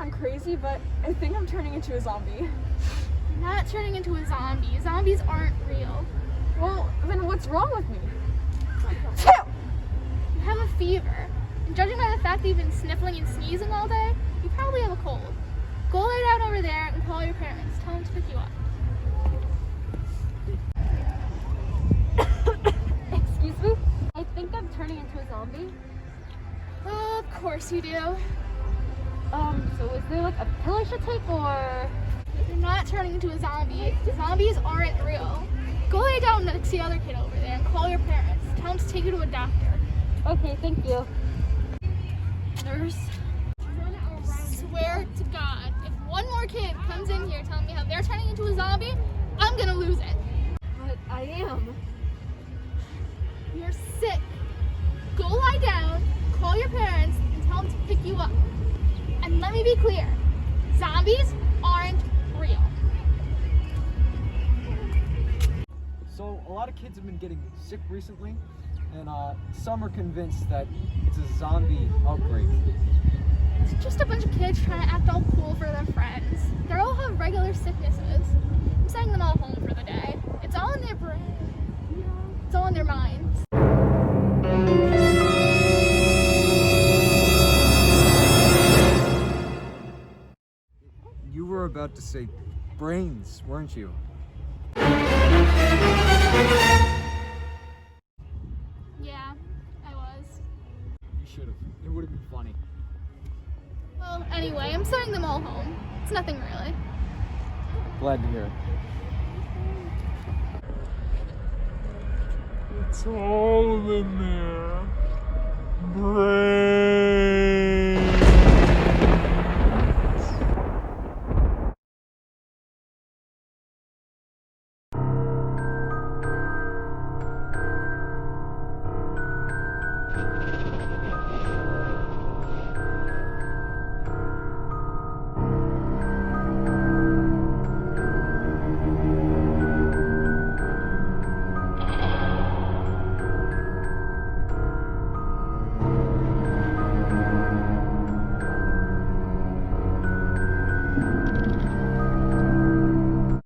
sound crazy, but I think I'm turning into a zombie. You're not turning into a zombie. Zombies aren't real. Well, then what's wrong with me? You have a fever. And judging by the fact that you've been sniffling and sneezing all day, you probably have a cold. Go lay down over there and call your parents. Tell them to pick you up. Excuse me? I think I'm turning into a zombie. Well, of course you do. So is there like a pill I should take or? You're not turning into a zombie. Zombies aren't real. Go lay down next to the other kid over there and call your parents. Tell them to take you to a doctor. Okay, thank you. Nurse, swear to God, if one more kid comes in here telling me how they're turning into a zombie, I'm gonna lose it. But I am. You're sick. Go lie down, call your parents, and tell them to pick you up. And let me be clear, zombies aren't real. So a lot of kids have been getting sick recently, and some are convinced that it's a zombie outbreak. It's just a bunch of kids trying to act all cool for their friends. They all have regular sicknesses. I'm sending them all home for the day. It's all in their brain. It's all in their minds. You were about to say brains, weren't you? Yeah, I was. You should have. It would have been funny. Well, anyway, I'm sending them all home. It's nothing really. Glad to hear it. It's all in there. Brains.